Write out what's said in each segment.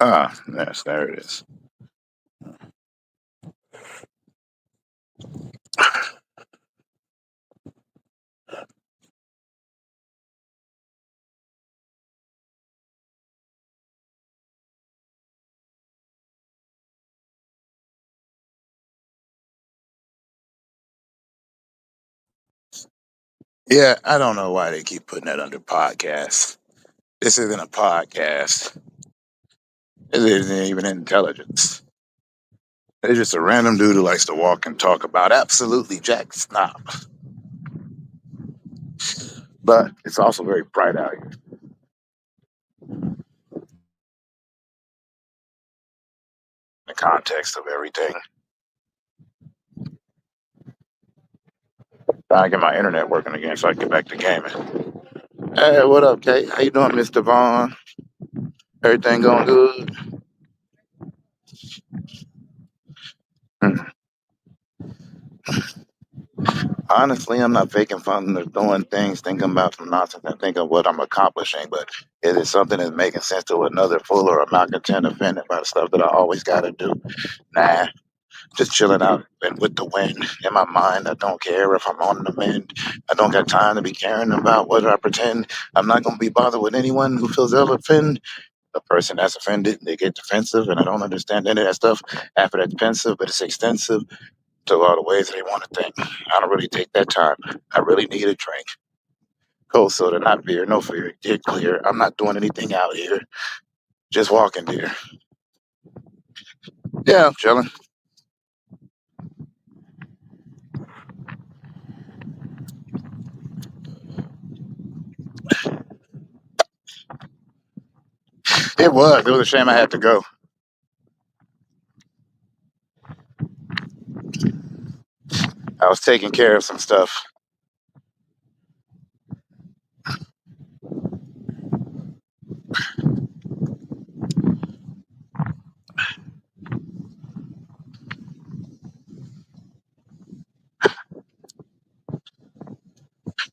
Yes, there it is. Yeah, I don't know why they keep putting that under podcast. This isn't a podcast. This isn't even intelligence. It's just a random dude who likes to walk and talk about absolutely jack stop. But it's also very bright out here. The context of everything. Trying to get my internet working again so I can get back to gaming. Hey, what up, Kate? How you doing, Mr. Vaughn? Everything going good? Hmm. Honestly, I'm not faking fun of doing things, thinking about some nonsense and thinking what I'm accomplishing, but is it something that's making sense to another fool or a malcontent offended by the stuff that I always gotta do? Nah, just chilling out and with the wind in my mind. I don't care if I'm on the mend. I don't got time to be caring about what I pretend. I'm not gonna be bothered with anyone who feels they'll offend. A person that's offended, they get defensive, and I don't understand any of that stuff after that's defensive, but it's extensive to a lot of ways that they want to think. I don't really take that time. I really need a drink. Cold soda, not beer, no fear. Get clear. I'm not doing anything out here. Just walking there. Yeah, I'm chilling. It was. It was a shame I had to go. I was taking care of some stuff.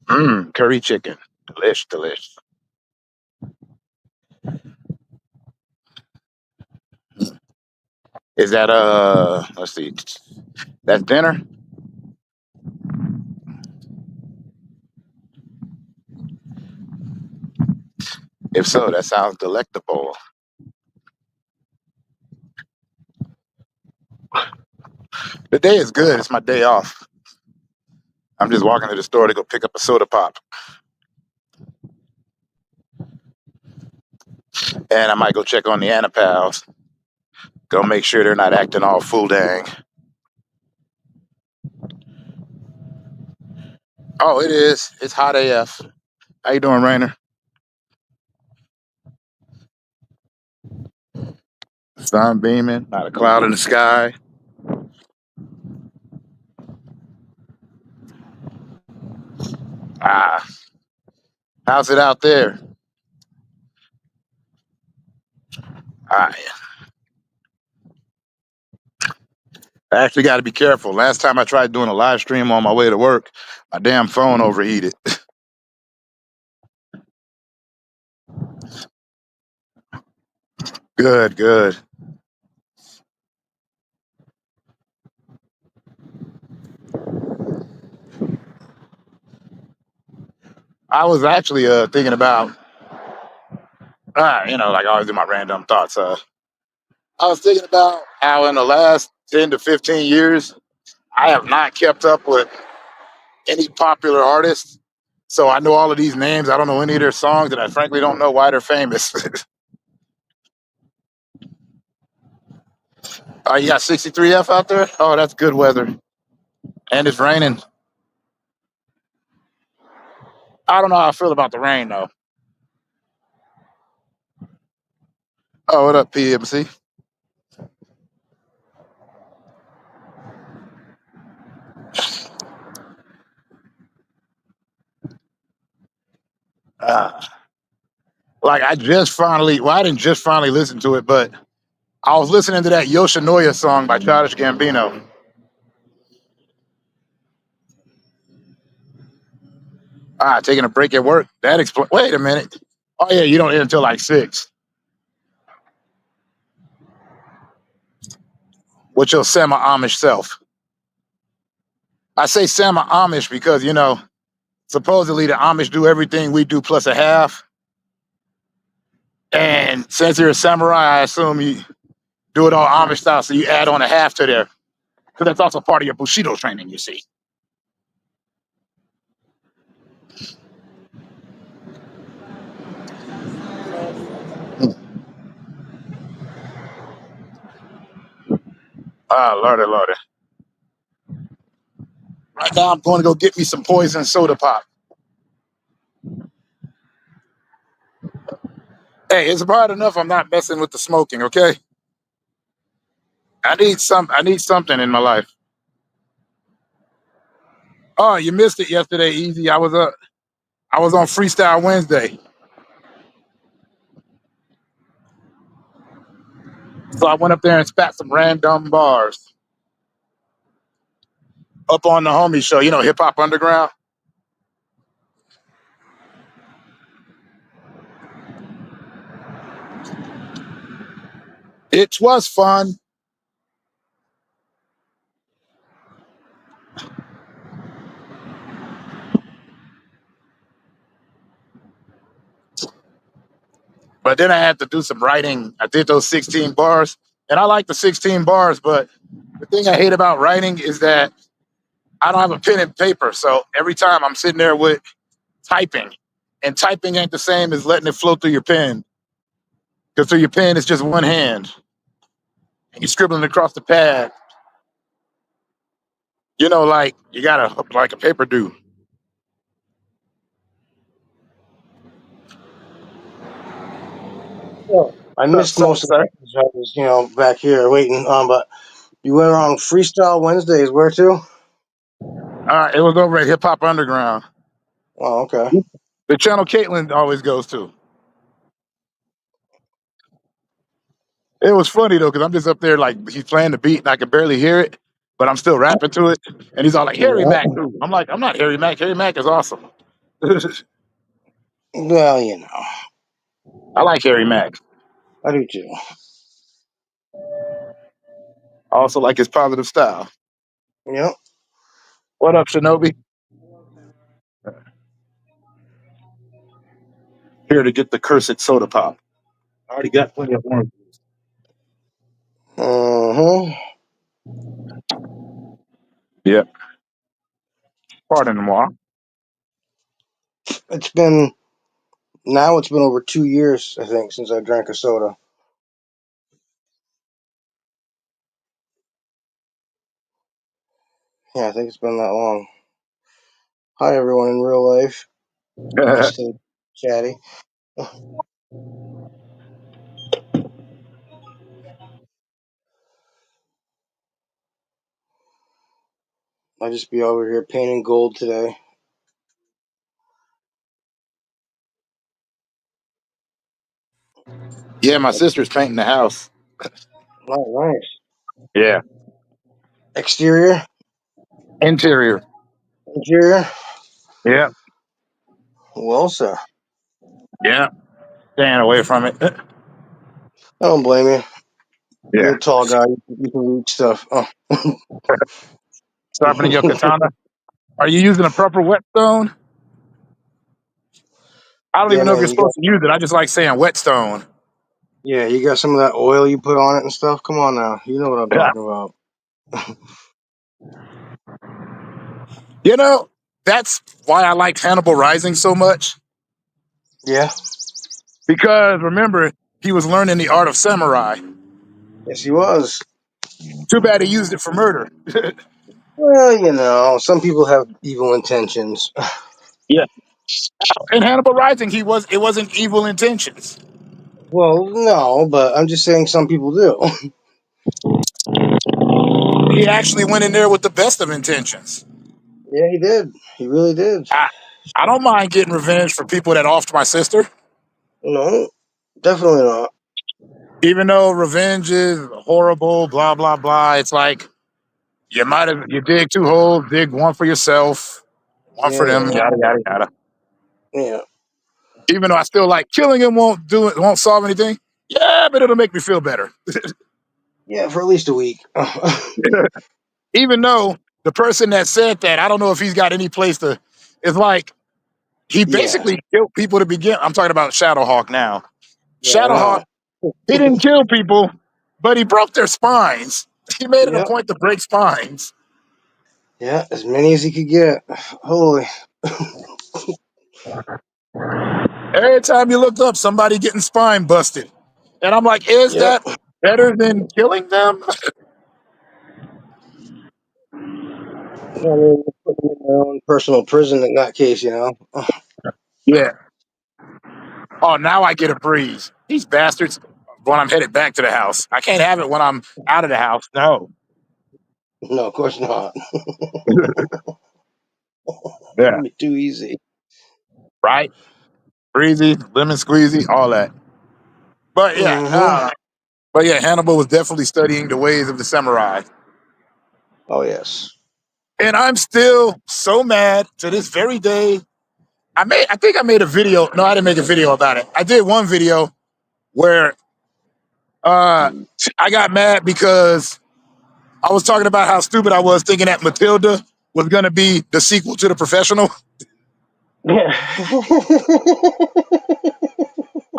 Curry chicken. Delish, delish. Is that let's see. That's dinner? If so, that sounds delectable. The day is good. It's my day off. I'm just walking to the store to go pick up a soda pop. And I might go check on the Anapals. Go make sure they're not acting all fool dang. Oh, it is. It's hot AF. How you doing, Rainer? Sun beaming, not a cloud in the sky. Ah, how's it out there? Ah, I actually got to be careful. Last time I tried doing a live stream on my way to work, my damn phone overheated. Good, good. I was actually thinking about, like I always do my random thoughts. I was thinking about how in the last 10 to 15 years, I have not kept up with any popular artists. So I know all of these names. I don't know any of their songs, and I frankly don't know why they're famous. Oh, you got 63F out there? Oh, that's good weather. And it's raining. I don't know how I feel about the rain, though. Oh, what up, PMC? Uh, like, I didn't just finally listen to it, but I was listening to that Yoshinoya song by Childish Gambino. Taking a break at work. That explains. Wait a minute. Oh, yeah, you don't end until like 6. with your semi Amish self. I say semi Amish because supposedly the Amish do everything we do plus a half. And since you're a samurai, I assume you do it all Amish style, so you add on a half to there. Because that's also part of your Bushido training, you see. Ah, lordy, lordy. Right now, I'm going to go get me some poison soda pop. Hey, it's bad enough I'm not messing with the smoking, okay? I need something in my life. Oh, you missed it yesterday, Easy. I was on Freestyle Wednesday. So I went up there and spat some random bars up on the homie show, Hip Hop Underground. It was fun. But then I had to do some writing. I did those 16 bars, and I like the 16 bars, but the thing I hate about writing is that I don't have a pen and paper. So every time I'm sitting there with typing, and typing ain't the same as letting it flow through your pen. Because through your pen, it's just one hand, and you're scribbling across the pad. Like you gotta like a paper do. Yeah, I missed What's up, most of sir? that because I was, back here waiting. But you went on Freestyle Wednesdays. Where to? It was over at Hip Hop Underground, Oh, okay. the channel Caitlin always goes to. It was funny though, because I'm just up there like he's playing the beat and I can barely hear it, but I'm still rapping to it. And he's all like, Harry Mack, Yeah. too. I'm like, I'm not Harry Mack. Harry Mack is awesome. Well, I like Harry Mack. I do too. I also like his positive style. Yep. What up, Shinobi? Here to get the cursed soda pop. I already got plenty of orange. Hmm. Yep. Pardon moi. It's been now. It's been over 2 years, I think, since I drank a soda. Yeah, I think it's been that long. Hi, everyone in real life. I'll stay chatty. I'll just be over here painting gold today. Yeah, my sister's painting the house. Oh, nice. Yeah. Exterior, Interior. interior. Yeah. Well, sir, Yeah. Staying away from it. I don't blame you. You're Yeah. a tall guy. You can reach stuff. Oh. Sharpening your katana. Are you using a proper whetstone? I don't Yeah, even know if you're man. supposed to use it. I just like saying whetstone. You got some of that oil you put on it and stuff. Come on now, you know what I'm Yeah. talking about. You know, that's why I liked Hannibal Rising so much. Yeah, Because remember, he was learning the art of samurai. yes, he was. Too bad he used it for murder. Well, some people have evil intentions. Yeah. In Hannibal Rising, it wasn't evil intentions. Well, no, but I'm just saying some people do. He actually went in there with the best of intentions. Yeah, he did. He really did. I, I don't mind getting revenge for people that offed my sister, No, definitely not. even though revenge is horrible, blah, blah, blah. It's like you dig two holes, dig one for yourself, one for Yeah, them, man. yada, yada, yada. Yeah. Even though I still like killing him won't solve anything. Yeah, but it'll make me feel better. Yeah, for at least a week. Even though the person that said that, I don't know if he's got any place to. It's like he Yeah. basically killed people to begin. I'm talking about Shadowhawk now. Yeah, I Shadowhawk, know. he didn't kill people, but he broke their spines. He made it a Yep. point to break spines. Yeah, as many as he could get. Holy. Every time you looked up, somebody getting spine busted. And I'm like, is Yep. that better than killing them? I mean, put them in their own personal prison in that case, you know. Yeah. Oh, now I get a breeze. These bastards when I'm headed back to the house. I can't have it when I'm out of the house. No. No, of course not. Yeah. It'd be too easy. Right? Breezy, lemon squeezy, all that. But yeah, Mm-hmm. Hannibal was definitely studying the ways of the samurai. Oh yes. And I'm still so mad to this very day. I think I made a video. No, I didn't make a video about it. I did one video where uh I got mad because I was talking about how stupid I was thinking that Matilda was gonna be the sequel to The Professional. Yeah.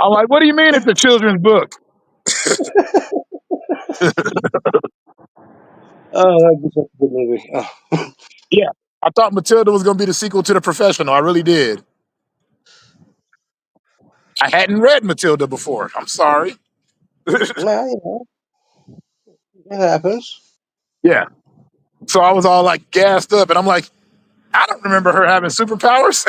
I'm like, what do you mean it's a children's book? Oh, that'd be such a good movie. Oh. Yeah. I thought Matilda was gonna be the sequel to The Professional. I really did. I hadn't read Matilda before. I'm sorry. Well, it happens. Yeah. So I was all like gassed up, and I'm like, I don't remember her having superpowers.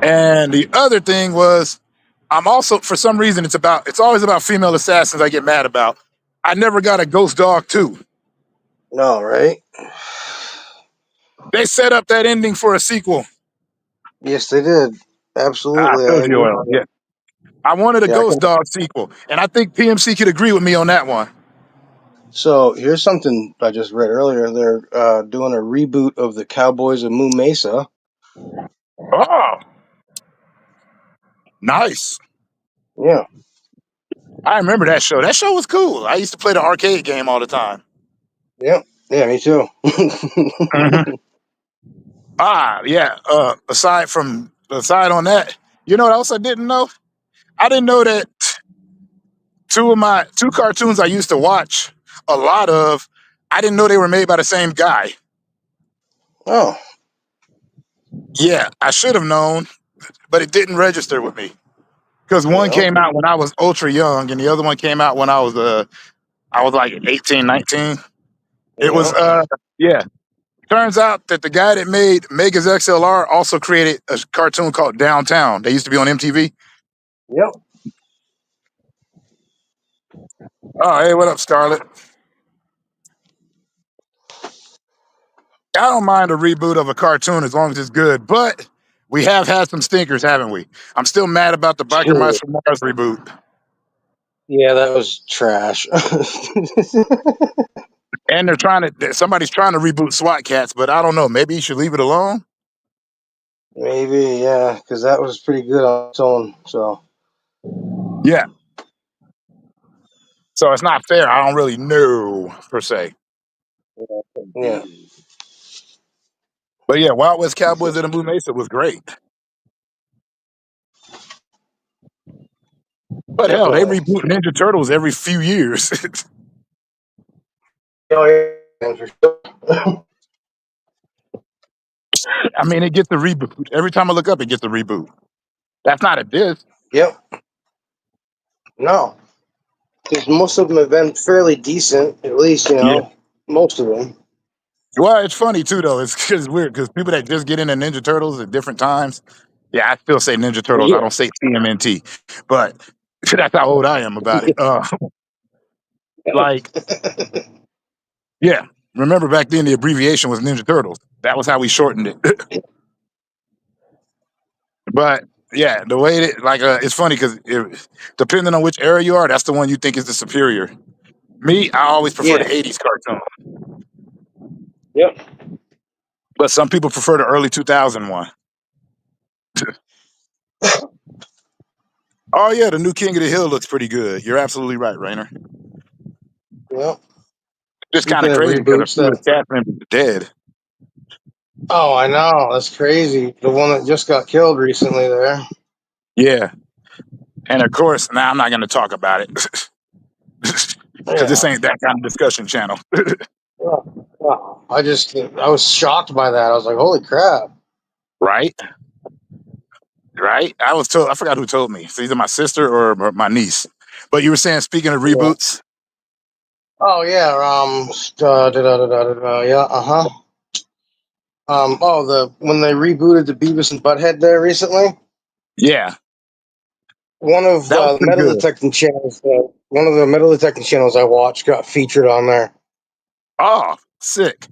And the other thing was, I'm also for some reason it's always about female assassins I get mad about. I never got a Ghost Dog 2. No, right? They set up that ending for a sequel. Yes, they did. I Absolutely, I told you agree. oil. Yeah. I wanted a Yeah, I can. Ghost Dog sequel, and I think PMC could agree with me on that one. So here's something I just read earlier. They're doing a reboot of the Cowboys of Moo Mesa. Oh, nice. Yeah, I remember that show. That show was cool. I used to play the arcade game all the time. yeah, yeah. Me too. Mhm. Yeah. Aside on that, you know what else I didn't know? I didn't know that two cartoons I used to watch a lot of. I didn't know they were made by the same guy. Oh, Yeah, I should have known, but it didn't register with me because one yeah, came out when I was ultra young, and the other one came out when I was like 18, 19. It was yeah, yeah. Turns out that the guy that made Megas XLR also created a cartoon called Downtown. They used to be on MTV. yep. Oh, hey, what up, Scarlett? I don't mind a reboot of a cartoon as long as it's good, but we have had some stinkers, haven't we? I'm still mad about the Biker Mice from Mars reboot, Yeah, that was trash. and somebody's trying to reboot SWAT Cats, but I don't know. Maybe you should leave it alone. Maybe, yeah, because that was pretty good on its own. So, Yeah, so it's not fair. I don't really know per se, yeah, but yeah, Wild West Cowboys of the Blue Mesa was great. But hell, they definitely. reboot Ninja Turtles every few years. Oh, yeah, for sure. I mean, it gets a reboot every time I look up. It gets a reboot. That's not a diss. Yep. No, because most of them have been fairly decent. At least, Yeah. most of them. Well, it's funny too, though. It's weird because people that just get into Ninja Turtles at different times. Yeah, I still say Ninja Turtles. I Yeah. don't say TMNT, but that's how old I am about it. Like, yeah. Remember back then the abbreviation was Ninja Turtles. That was how we shortened it. But yeah, the way that it's funny because depending on which era you are, that's the one you think is the superior. Me, I always prefer the Yeah. '80s cartoon, Yep. but some people prefer the early 2000 one. Oh yeah, the new King of the Hill looks pretty good. You're absolutely right, Rainer. Yep. Just kind Speaking of of crazy because a reboots, few of that the cast members are dead. oh, I know that's crazy. The one that just got killed recently there. Yeah, and of course, now I'm not going to talk about it because this Yeah. ain't that kind of discussion channel, Wow. I was shocked by that. I was like, holy crap. right? Right? I was told. I forgot who told me. It's either my sister or my niece. But you were saying, speaking of Yeah. reboots, Oh yeah. Yeah. Uh huh. Oh, the when they rebooted the Beavis and Butthead there recently, yeah, one of that was the pretty metal good. detecting channels, one of the metal detecting channels I watched got featured on there. Oh, sick.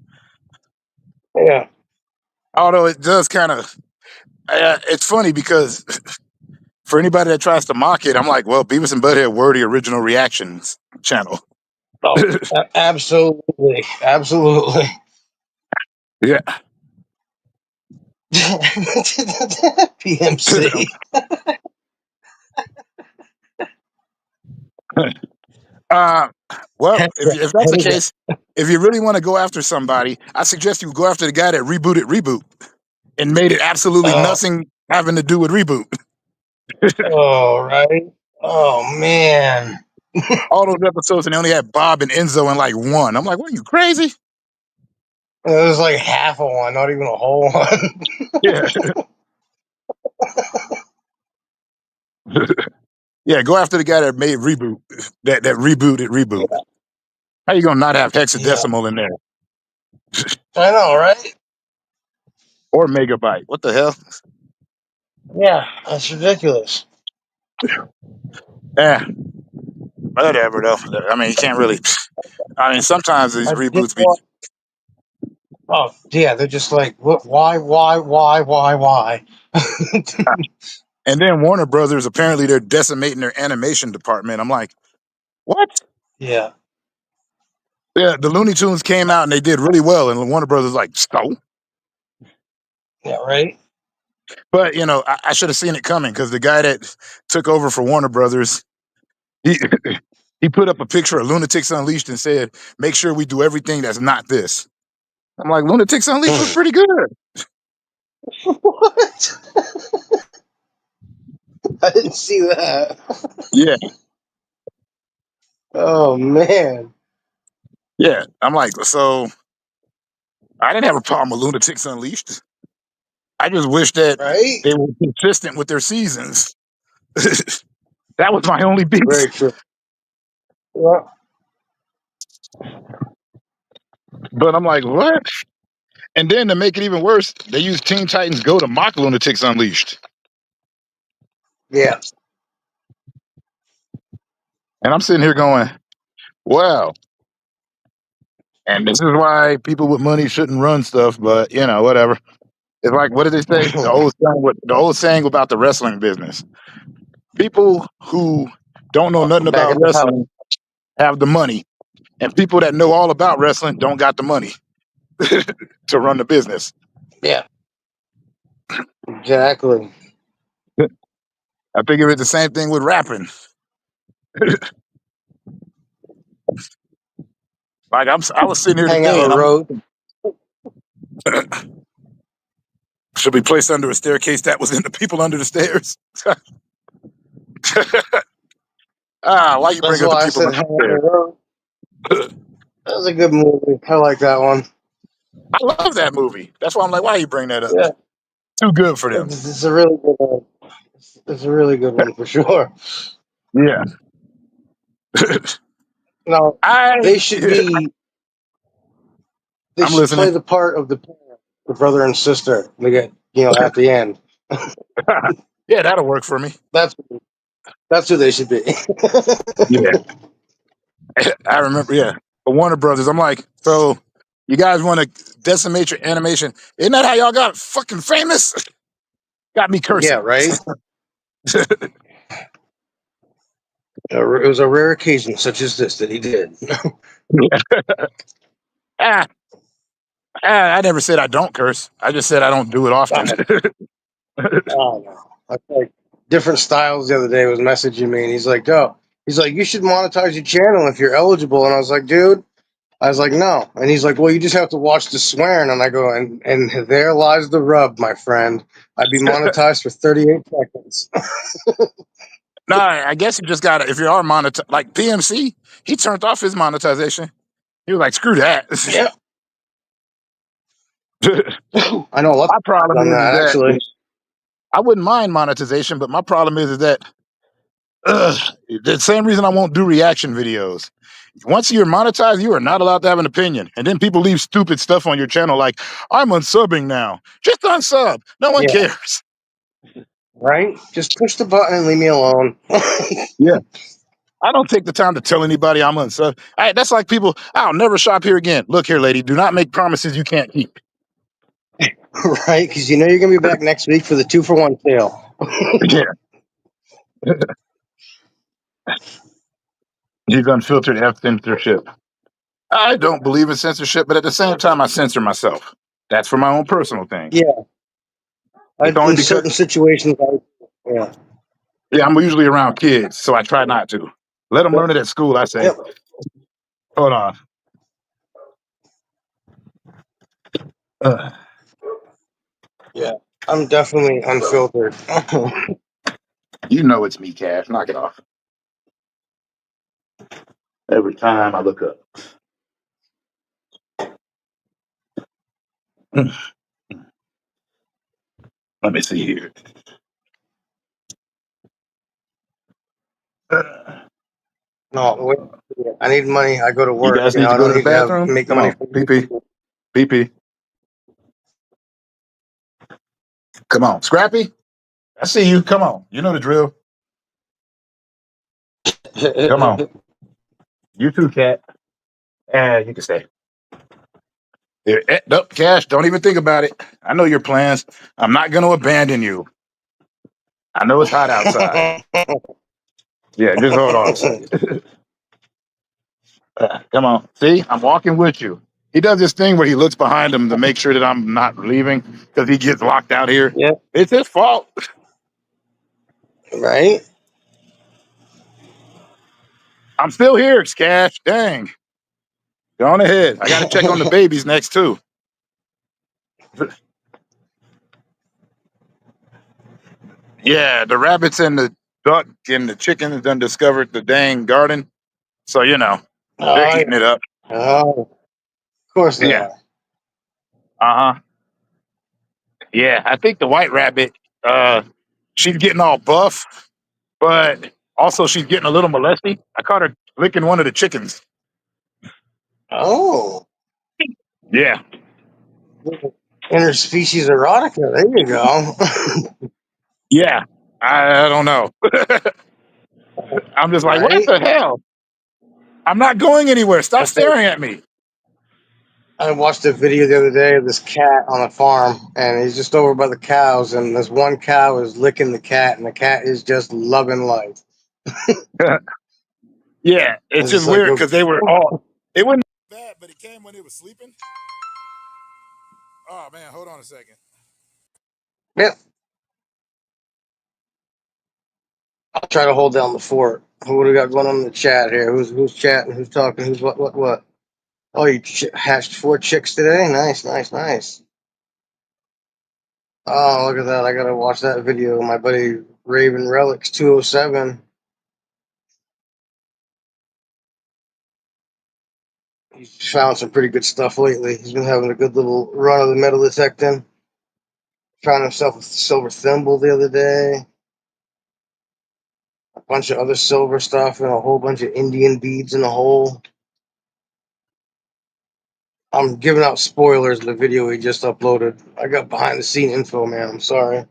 Yeah. Although it does kind of, it's funny because for anybody that tries to mock it, I'm like, well, Beavis and Butthead were the original reactions channel. Oh, absolutely, absolutely. Yeah. PMC. uh, well, Head if that's the case, if you really want to go after somebody, I suggest you go after the guy that rebooted Reboot and made it absolutely Oh, nothing having to do with Reboot. oh, right. Oh man, All those episodes, and they only had Bob and Enzo in like one. I'm like, what are you crazy? it was like half a one, not even a whole one. Yeah. Yeah, go after the guy that made Reboot, that rebooted Reboot. How you gonna not have Yeah, hexadecimal in there I know, right? or megabyte? What the hell? Yeah, that's ridiculous. Yeah, whatever though. I mean, you can't really. I mean, sometimes these I did reboots be, want. Oh, yeah, they're just like, what? Why? and then Warner Brothers apparently they're decimating their animation department. I'm like, what? Yeah, Yeah, the Looney Tunes came out and they did really well, and Warner Brothers like so. yeah, right. But you know, I should have seen it coming because the guy that took over for Warner Brothers, he he put up a picture of Lunatics Unleashed and said, "Make sure we do everything that's not this." I'm like, Lunatics Unleashed was pretty good. What? I didn't see that. Yeah, Oh man, yeah. I'm like, so I didn't have a problem with Lunatics Unleashed. I just wish that right? they were consistent with their seasons. That was my only beef. Very true. Yeah, But I'm like, what? And then to make it even worse, they used Teen Titans Go to mock Lunatics Unleashed. yeah, And I'm sitting here going, wow. And this is why people with money shouldn't run stuff, but you know, whatever. It's like, what did they say? The old saying about the wrestling business. People who don't know nothing back about at the house. wrestling have the money, and people that know all about wrestling don't got the money to run the business. Yeah, exactly. I figure it's the same thing with rapping. Like I was sitting here Hang out today, with and I'm Rose. should be placed under a staircase that was in the people under the stairs. Why you That's bring up the why I people said under hang the out stairs? with Rose. That was a good movie. I like that one. I love that movie. That's why I'm like, why you bring that up? Yeah, Too good for them. it's a really good one. It's a really good one for sure. Yeah. Now they should be. They I'm should listening. play the part of the brother and sister. They get at the end. Yeah, that'll work for me. That's that's who they should be. Yeah. I remember, yeah. But Warner Brothers, I'm like, so you guys want to decimate your animation? Isn't that how y'all got fucking famous? Got me Yeah, cursing. right. It was a rare occasion such as this that he did. ah, I never said I don't curse. I just said I don't do it often. Oh, no. That's like. Different Styles the other day was messaging me, and he's like, "Oh, he's like, you should monetize your channel if you're eligible." And I was like, "Dude," I was like, "No." And he's like, "Well, you just have to watch the swearing." And I go, "And there lies the rub, my friend. I'd be monetized for 38 seconds." No, I guess you just gotta if you are monetized like PMC, he turned off his monetization. He was like, screw that. Yeah, I know a lot My problem on is that that actually. I wouldn't mind monetization, but my problem is that ugh, the same reason I won't do reaction videos. Once you're monetized, you are not allowed to have an opinion. And then people leave stupid stuff on your channel like, I'm unsubbing now. Just unsub. No one Yeah, cares. right. Just push the button and leave me alone. Yeah. I don't take the time to tell anybody I'm unsub. That's like people, I'll never shop here again. Look here, lady, do not make promises you can't keep. Right, because you know you're gonna be back next week for the 2-for-1 sale. Yeah. He's unfiltered F censorship. I don't believe in censorship, but at the same time, I censor myself. That's for my own personal thing. Yeah, It's only in because, certain situations, yeah. yeah, I'm usually around kids, so I try not to. Let them learn it at school, I say. Yep. Hold on. Uh, Yeah, I'm definitely unfiltered. you know it's me, Cash. Knock it off. Every time I look up. Let me see here. No, wait, I need money. I go to You work. guys You need know, to I go don't to the need to have bathroom? make Come money on. for Pee pee. Pee pee. Come on. Scrappy? I see you. Come on. You know the drill. Come on. You too, Cat. You can stay. Nope, Cash, don't even think about it. I know your plans. I'm not going to abandon you. I know it's hot outside. Yeah, just hold on a second. Come on. See, I'm walking with you. He does this thing where he looks behind him to make sure that I'm not leaving because he gets locked out here. Yep. It's his fault. Right. I'm still here, Cash. Dang. Go on ahead. I got to check on the babies next, too. Yeah, the rabbits and the duck and the chickens done discovered the dang garden. So, they're Oh, eating it up. oh, of course they Yeah. are. Uh huh. Yeah. I think the white rabbit, uh, she's getting all buff, but also she's getting a little molesty. I caught her licking one of the chickens. Oh, Yeah. interspecies erotica. There you go. Yeah. I don't know. I'm just like, what Right. the hell? I'm not going anywhere. Stop staring at me. I watched a video the other day of this cat on a farm, and he's just over by the cows, and this one cow is licking the cat, and the cat is just loving life. Yeah. It's It's just just like, weird because they were all, it wasn't bad, but it came when it was sleeping. Oh, man. Hold on a second. yeah. I'll try to hold down the fort. What do we got going on in the chat here? Who's chatting? Who's talking? Who's what? Oh, you hatched 4 chicks today. Nice, nice, nice. Oh, look at that! I gotta watch that video. My buddy Raven Relics 207. He's found some pretty good stuff lately. He's been having a good little run of the metal detecting. Found himself a silver thimble the other day. A bunch of other silver stuff and a whole bunch of Indian beads in the hole. I'm giving out spoilers in the video he just uploaded. I got behind the scene info, man. I'm sorry.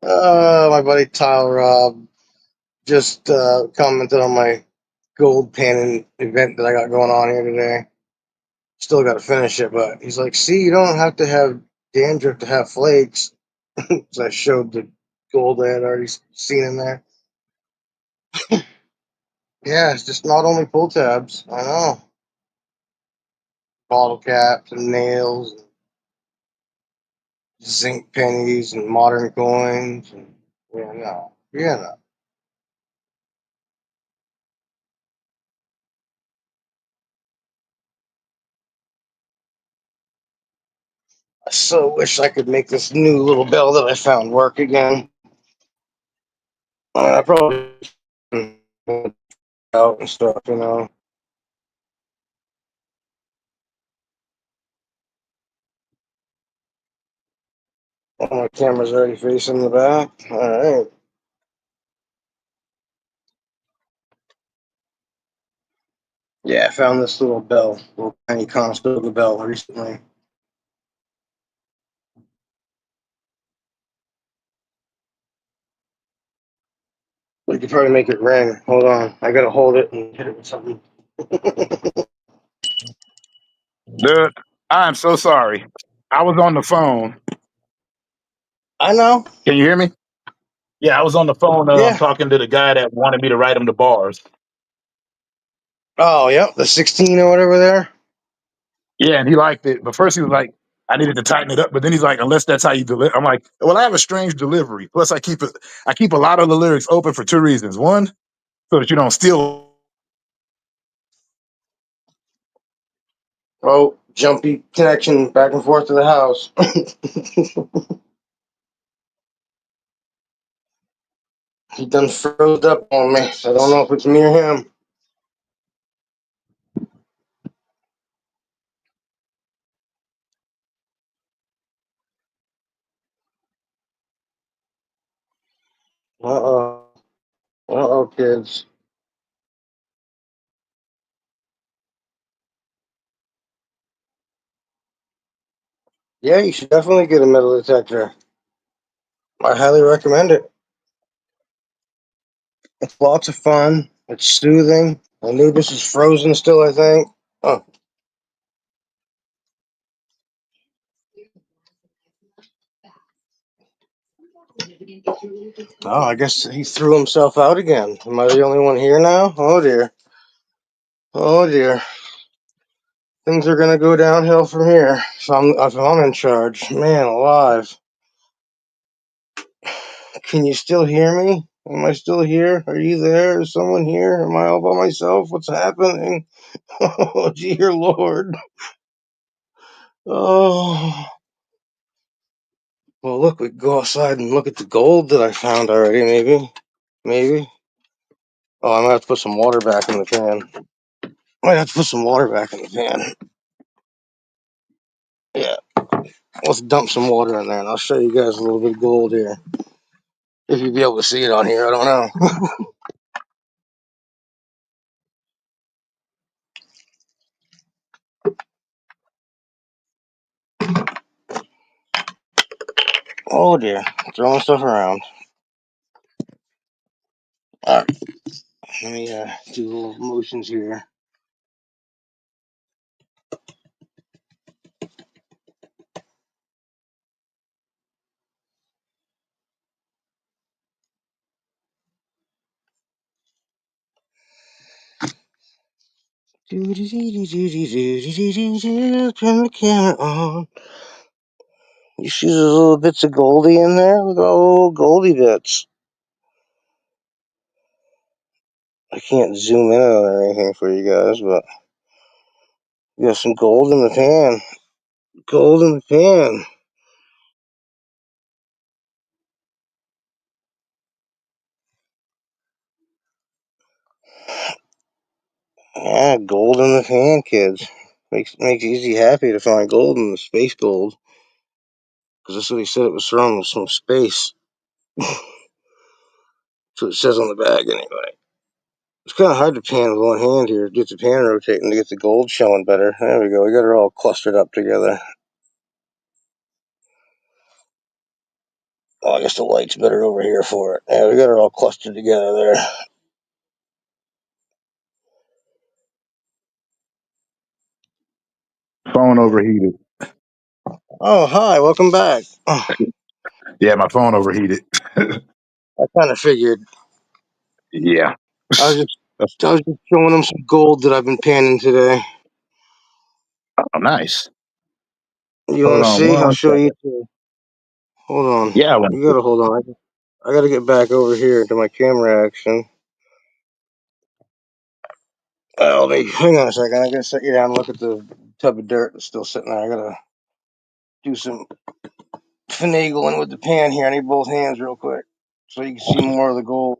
My buddy Tyler Robb just commented on my gold panning event that I got going on here today. Still got to finish it, but he's like, see, you don't have to have dandruff to have flakes. So I showed the gold I had already seen in there. Yeah, it's just not only pull tabs. I know. Bottle caps and nails, and zinc pennies and modern coins. And, yeah, no. Yeah, no. I so wish I could make this new little bell that I found work again. I probably out and stuff, you know. Oh, my camera's already facing the back. All right. Yeah, I found this little bell, little tiny Conestoga bell recently. We could probably make it ring. Hold on. I gotta hold it and hit it with something. Dude, I'm so sorry. I was on the phone. I know. Can you hear me? Yeah, I was on the phone Yeah. talking to the guy that wanted me to write him the bars. Oh, yep. The 16 or whatever there. Yeah, and he liked it. But first he was like, I needed to tighten it up. But then he's like, unless that's how you deliver. I'm like, well, I have a strange delivery. Plus, I keep a lot of the lyrics open for two reasons. One, so that you don't steal. Oh, jumpy connection back and forth to the house. He done froze up on me, so I don't know if it's me or him. Uh-oh. Uh-oh, kids. Yeah, you should definitely get a metal detector. I highly recommend it. It's lots of fun. It's soothing. Anubis is frozen still, I think. Oh, oh, I guess he threw himself out again. Am I the only one here now? Oh dear. Oh dear. Things are gonna go downhill from here. If I'm in charge. Man alive. Can you still hear me? Am I still here? Are you there? Is someone here? Am I all by myself? What's happening? Oh dear Lord. Oh. Well, look, we can go outside and look at the gold that I found already, maybe. Maybe. Oh, I might have to put some water back in the pan. Might have to put some water back in the pan. Yeah, let's dump some water in there, and I'll show you guys a little bit of gold here. If you'll be able to see it on here, I don't know. Oh dear, throwing stuff around. All right, let me do little motions here. Turn the camera on. You see those little bits of goldie in there? Look at all the little goldie bits. I can't zoom in on it or anything for you guys, but we got some gold in the pan. Gold in the pan. Yeah, gold in the pan, kids. Makes Easy happy to find gold in the space gold. Because that's what he said it was from space. That's what it says on the bag, anyway. It's kind of hard to pan with one hand here. Get the pan rotating to get the gold showing better. There we go. We got it all clustered up together. Oh, I guess the light's better over here for it. Yeah, we got it all clustered together there. Phone overheated. Oh, hi, welcome back. Oh, Yeah, my phone overheated. I kind of figured. Yeah. I was just, I was just showing them some gold that I've been panning today. Oh, nice. You Hold want to on see? I'll one show you second. too. Hold on. Yeah, I want You to. gotta hold on. I gotta get back over here to my camera action. Let me hang on a second. I gotta set you down and look at the tub of dirt that's still sitting there. I gotta do some finagling with the pan here. I need both hands real quick so you can see more of the gold.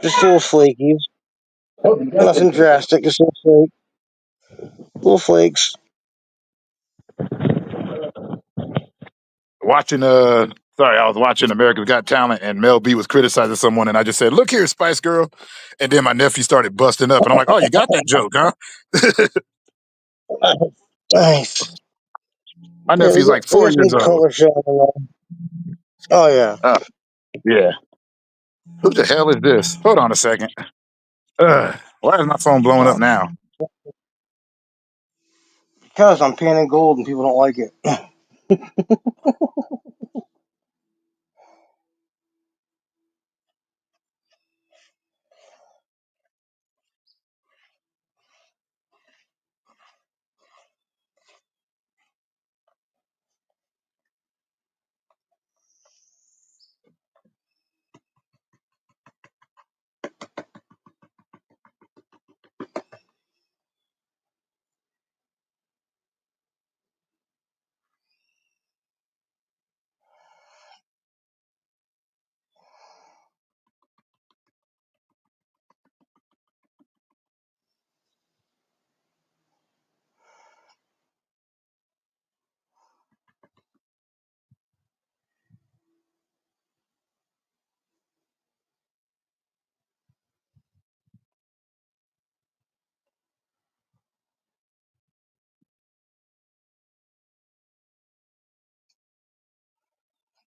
Just little flakies. Nothing drastic. Just little flakes. Watching sorry, I was watching America's Got Talent and Mel B was criticizing someone and I just said, "Look here, Spice Girl." And then my nephew started busting up and I'm like, "Oh, you got that joke, huh?" Nice. My Yeah, nephew's like we 4 got years some old. color showing on. Oh yeah. Yeah. Who the hell is this? Hold on a second. Why is my phone blowing up Well, now? because I'm panning gold and people don't like it.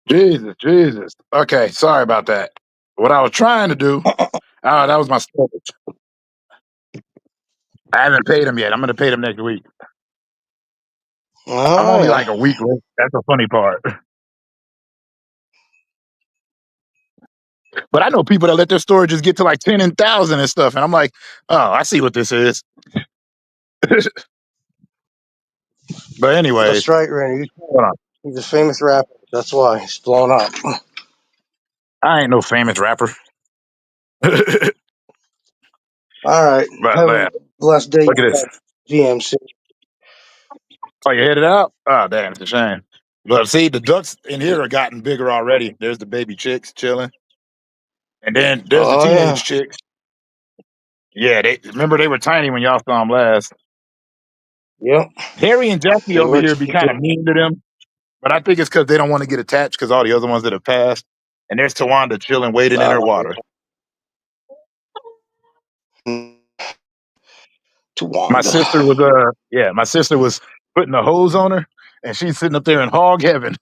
Jesus, Jesus. Okay, sorry about that. What I was trying to do, that was my storage. I haven't paid him yet. I'm going to pay him next week. I'm Oh only yeah. like a week late. That's the funny part. But I know people that let their storages get to like 10 and 1,000 and stuff. And I'm like, oh, I see what this is. But anyways, That's right, Randy. hold on. He's a famous rapper. That's why he's blown up. I ain't no famous rapper. But All right. Have a man, blessed day, look at this. GMC. Oh, you headed out? Oh, damn, it's a shame. But see, the ducks in here are gotten bigger already. There's the baby chicks chilling. And then there's the Oh yeah. teenage chicks. Yeah, they remember they were tiny when y'all saw them last. Yep. Harry and Jackie They over were here be cute. kind of mean to them, but I think it's because they don't want to get attached because all the other ones that have passed. And there's Tawanda chilling, waiting in her water. To My Wanda. sister was my sister was putting a hose on her, and she's sitting up there in hog heaven.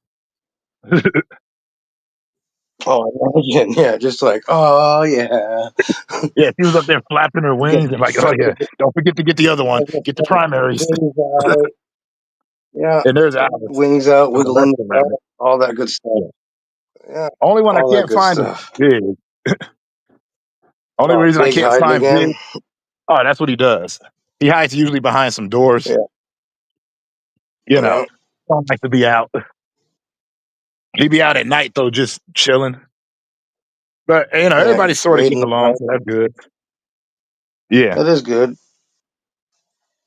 Oh, imagine. Yeah, just like, oh yeah. Yeah, she was up there flapping her You got wings and like, oh yeah, don't forget to get the other one, get the primaries. wings out. Yeah, And there's Alice. wings out, Oh, that's wiggling, the rabbit. all that good stuff. Yeah. Yeah, Only one I all that can't good find is stuff. Big. Only Oh, reason I Big can't hiding find Big. again. Oh, that's what he does. He hides usually behind some doors. Yeah, You know, yeah, don't like to be out. He be out at night though, just chilling. But yeah. everybody's sort of Raiding getting the along, park. so that's good. Yeah, That is good.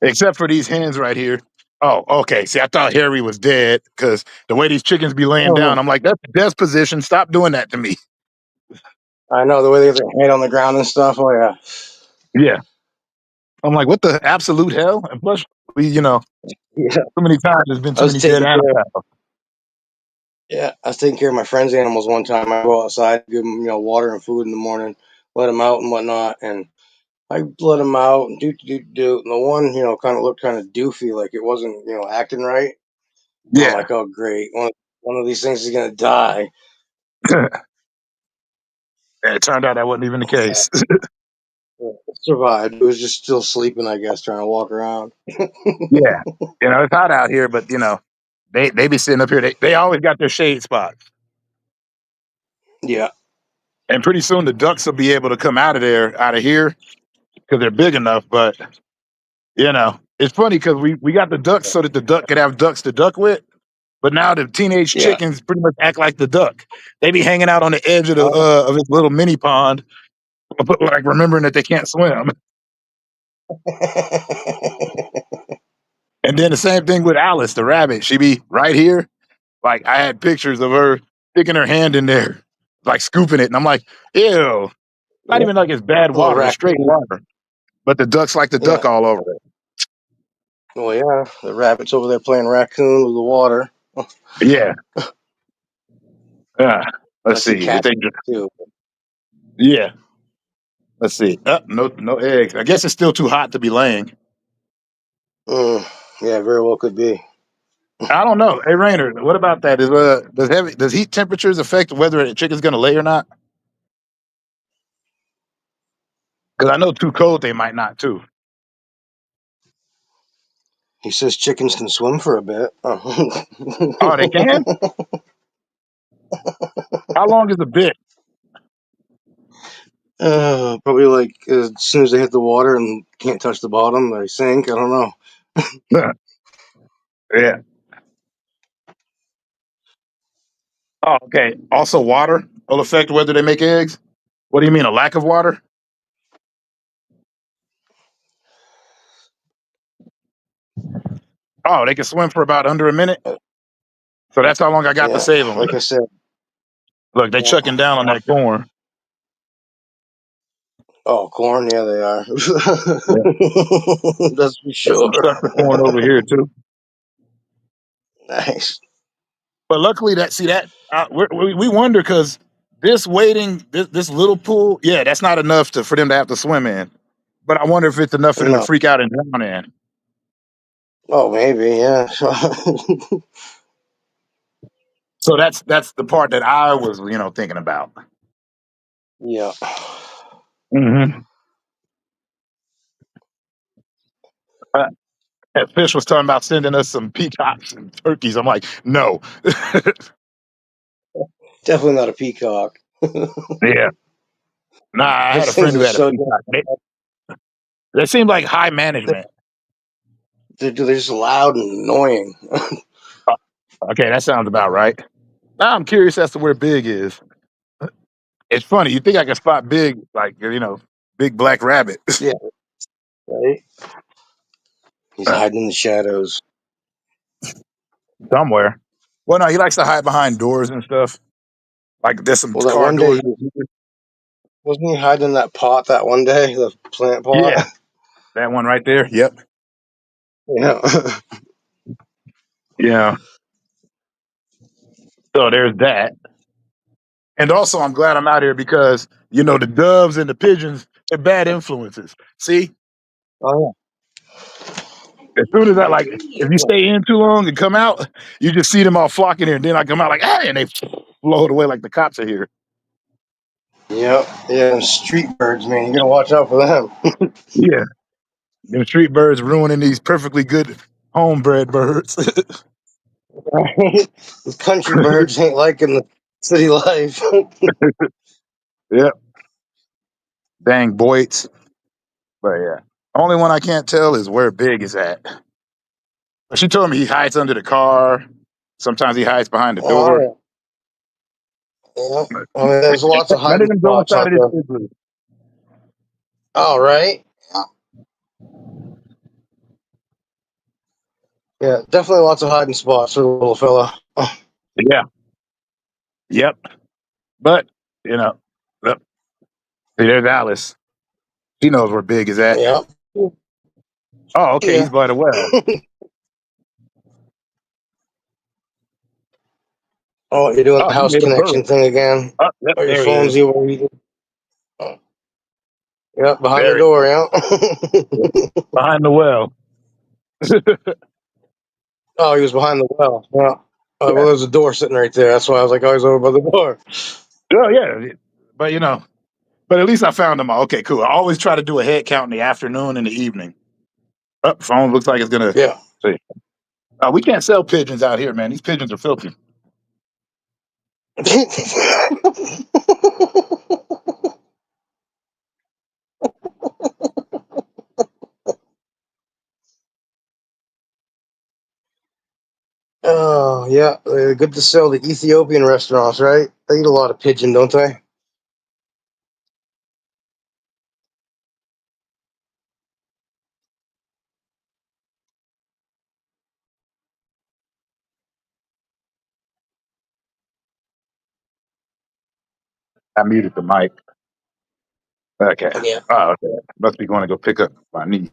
except for these hens right here. Oh, okay. See, I thought Harry was dead because the way these chickens be laying Oh, down, I'm like, that's the best position. Stop doing that to me. I know the way they get their head on the ground and stuff. Oh yeah, Yeah, I'm like, what the absolute hell? And plus, so yeah. many times there's been I too was many dead taking animals. care. Yeah, I was taking care of my friend's animals one time. I go outside, give them water and food in the morning, let them out and whatnot, and I let them out and do. And the one kind of looked kind of doofy, like it wasn't acting right. And I'm Yeah, like, oh great, one of these things is gonna die. And it turned out that wasn't even the case. Yeah, it survived. It was just still sleeping, I guess, trying to walk around. Yeah. It's hot out here, but they be sitting up here. They always got their shade spots. Yeah, And pretty soon the ducks will be able to come out of here, because they're big enough. But it's funny because we got the ducks so that the duck could have ducks to duck with. But now the teenage yeah. chickens pretty much act like the duck. They be hanging out on the edge of the Oh. of his little mini pond, but like remembering that they can't swim. And then the same thing with Alice, the rabbit. She be right here. Like I had pictures of her sticking her hand in there, like scooping it, and I'm like, ew. Not Yeah, even like it's bad little water, it's straight raccoon. water. But the ducks like to Yeah. duck all over it. Well, yeah. The rabbit's over there playing raccoon with the water. Yeah. Yeah. Let's I see see. If cats they just, too. yeah. Let's see. No eggs. I guess it's still too hot to be laying. Mm, yeah, very well could be. I don't know. Hey Rainer, what about that? Does heat temperatures affect whether a chicken's gonna lay or not? Because I know too cold they might not too. He says chickens can swim for a bit. Oh, they can? How long is a bit? Probably like as soon as they hit the water and can't touch the bottom, they sink. I don't know. Yeah. Oh, okay. Also, water will affect whether they make eggs. What do you mean, a lack of water? Oh, they can swim for about under a minute. Uh, So that's how long I got to Yeah, save them. like I said. Look, they Yeah. chucking down on that corn. Oh, corn. Yeah, they are. Yeah. That's for There's some sure. sucker corn over here too. Nice. But luckily, we wonder because this little pool, yeah, that's not enough for them to have to swim in. But I wonder if it's enough for them to No. freak out and drown in. Oh, maybe. Yeah. So that's the part that I was thinking about. Yeah. Hmm. That Fish was talking about sending us some peacocks and turkeys. I'm like, no. Definitely not a peacock. Yeah. Nah, I had a Those friend things who are had a so peacock. They seemed like high management. they're just loud and annoying. Uh, Okay, that sounds about right. Now I'm curious as to where Big is. It's funny. You think I can spot Big, like big black rabbit Yeah. Right. He's uh, hiding in the shadows. somewhere. Well, no, he likes to hide behind doors and stuff. Like there's some Well, that car one day doors. wasn't he hiding in that pot that one day, the plant pot? Yeah, that one right there. Yep. Yeah. Yeah. So there's that. And also, I'm glad I'm out here because the doves and the pigeons, they're bad influences. See, Oh as soon as if you stay in too long and come out, you just see them all flocking here. And then I come out like, hey, and they float away like the cops are here. yeah. Yep. Yeah. Street birds, man. You gotta watch out for them. Yeah. Them street birds ruining these perfectly good homebred birds. The country birds ain't liking the city life. Yep. Dang Boyd's. But yeah. Only one I can't tell is where Big is at. She told me he hides under the car. Sometimes he hides behind the door. Oh yeah. Yeah. I mean, there's lots of None of hiding them go spots inside out of there. this igloo. All right. Yeah, definitely lots of hiding spots for the little fella. Oh, Yeah. Yep. But, you know, look, see, there's Alice. She knows where Big is at. yeah. Oh, okay. He's Yeah. by the well. Oh, you're doing Oh, the he house made a burrow. connection thing again. Oh, yep, Or your there he phone's is. the way. Oh, yeah, behind the There he door. is. Yeah. Yeah. Behind the well. Oh, he was behind the well. Yeah. Well, Yeah. there's a door sitting right there. That's why I was like, oh, he's over by the door. Oh, yeah. But but at least I found them all. Okay, cool. I always try to do a head count in the afternoon and the evening. Phone looks like it's gonna Yeah. see. We can't sell pigeons out here, man. These pigeons are filthy. Oh yeah, they're good to sell to Ethiopian restaurants, right? They eat a lot of pigeon, don't they? I muted the mic. Okay. Yeah. Oh, okay. Must be going to go pick up my niece.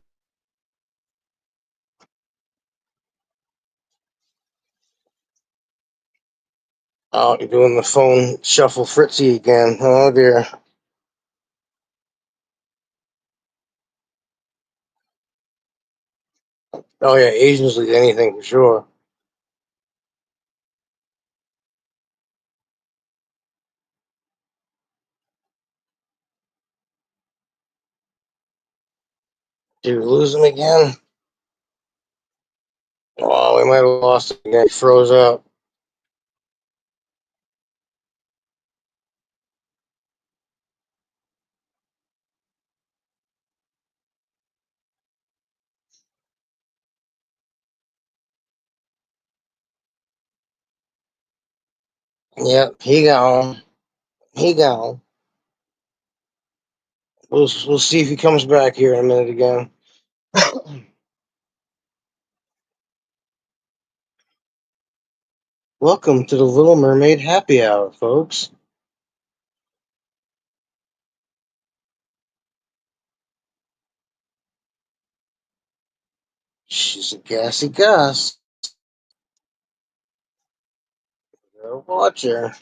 Oh, you're doing the phone shuffle fritzy again. Oh dear. Oh yeah, Asians eat anything for sure. Did we lose him again? Oh, we might have lost him again. He froze up. Yep, he gone. He gone. We'll see if he comes back here in a minute again. Welcome to the Little Mermaid Happy Hour, folks. She's a gassy Gus. Watch her.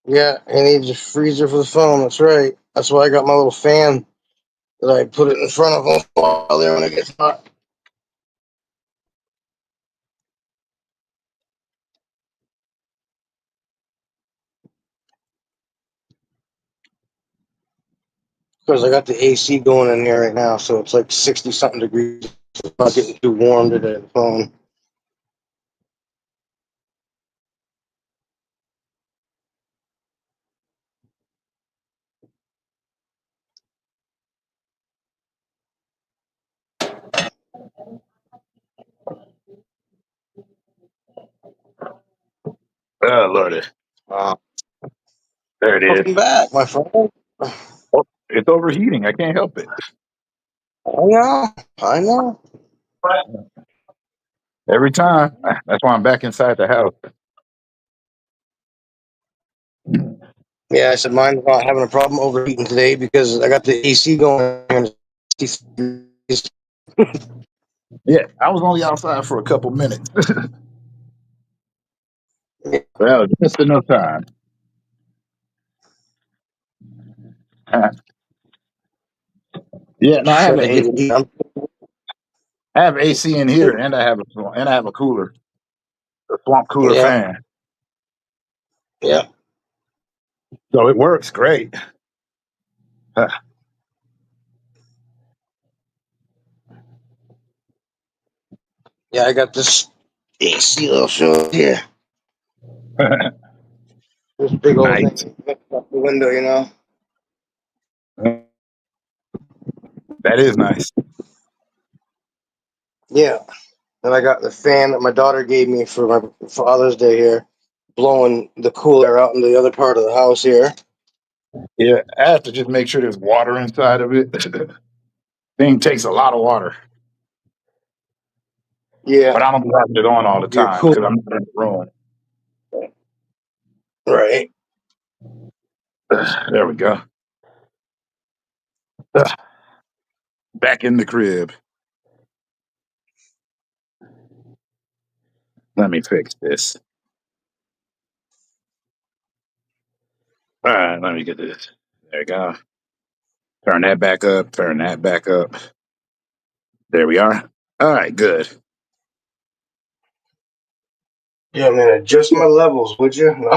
Yeah, I need a freezer for the phone. That's right. That's why I got my little fan that I put it in front of them while there when it gets hot. Because I got the AC going in here right now, so it's like 60 something degrees. It's not getting too warm today. The phone. Oh, Lordy. Uh, There it is. Welcome back, my friend. Oh, it's overheating. I can't help it. I know. I know. Every time. That's why I'm back inside the house. Yeah, I said mine's not having a problem overheating today because I got the AC going. Yeah, I was only outside for a couple minutes. Well, just enough time. Yeah, no, I have Try an to get AC. it heat. I have AC in here, and I have a cooler, a swamp cooler Yeah, fan. yeah, So it works great. yeah. I got this AC little show here. This big old Nice. thing up the window, you know. That is nice. Yeah, and I got the fan that my daughter gave me for my Father's Day here, blowing the cool air out in the other part of the house here. Yeah, I have to just make sure there's water inside of it. Thing takes a lot of water, Yeah, but I don't be having it on all the you're time cool, because I'm not in the room. right? There we go. Back in the crib. Let me fix this. All right, let me get this. There we go. Turn that back up. Turn that back up. There we are. All right, good. Yeah, man, adjust my levels, would you? No,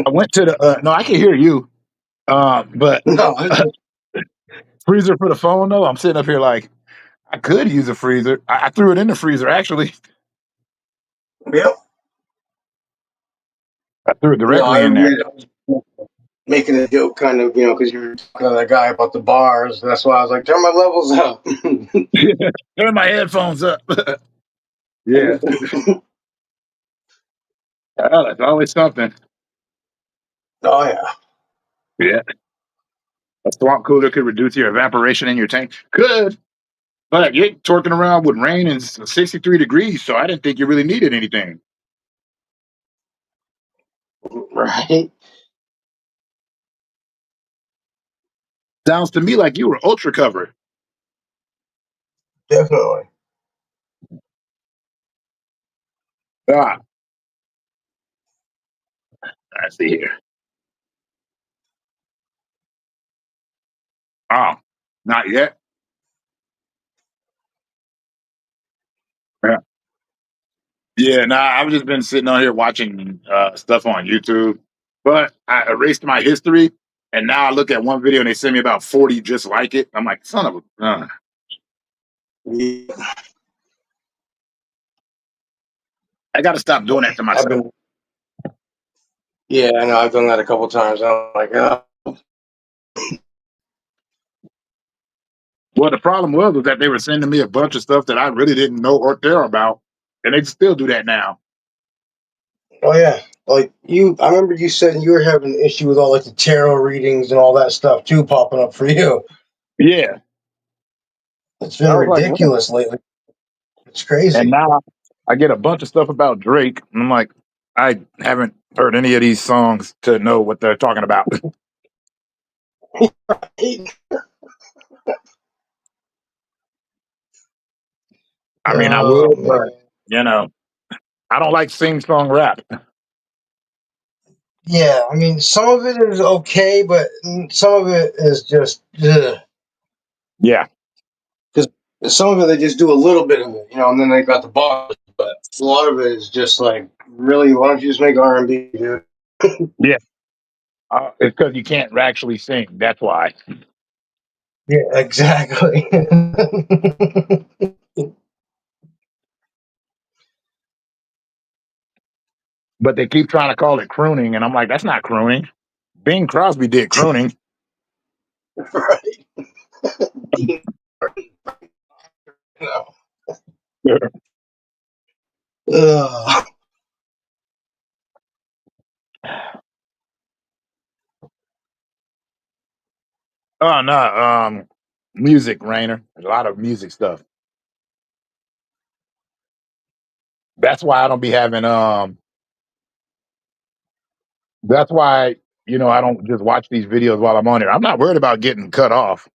I went to the no, I can hear you. But no, it's just, freezer for the phone though. I'm sitting up here like I could use a freezer. I threw it in the freezer actually. yep. I threw it No, directly I in there. admit I was making a joke, kind of, because you were talking to that guy about the bars. That's why I was like, turn my levels up. Turn my headphones up. Yeah. Well, that's always something. Oh yeah, Yeah. A swamp cooler could reduce your evaporation in your tank. Could, but you're torquing around with rain and 63 degrees, so I didn't think you really needed anything. right. Sounds to me like you were ultra covered. Definitely. Ah, I see here. Oh, not yet. Yeah. Yeah, nah, I've just been sitting on here watching stuff on YouTube, but I erased my history, and now I look at one video and they send me about 40 just like it. I'm like, son of a. Yeah, I got to stop doing that to I've myself. been. Yeah, I know. I've done that a couple times. I'm like, Well, the problem was that they were sending me a bunch of stuff that I really didn't know or care about, and they still do that now. oh yeah. Like I remember you said you were having an issue with all like the tarot readings and all that stuff too popping up for you. Yeah, It's been I was like, what? ridiculous lately. It's And crazy. now I get a bunch of stuff about Drake, and I'm like, I haven't heard any of these songs to know what they're talking about. I mean, I Oh would, but man. you know, I don't like sing song rap. Yeah, I mean, some of it is okay, but some of it is just because Yeah, some of it they just do a little bit of it, and then they got the bars. But a lot of it is just like, really, why don't you just make R&B, dude? yeah. It's because you can't actually sing. That's why. Yeah, exactly. But they keep trying to call it crooning, and I'm like, that's not crooning. Bing Crosby did crooning. Right. No. Ugh. Oh no, music, Rainer. A lot of music stuff. That's why I don't be having that's why I don't just watch these videos while I'm on it. I'm not worried about getting cut off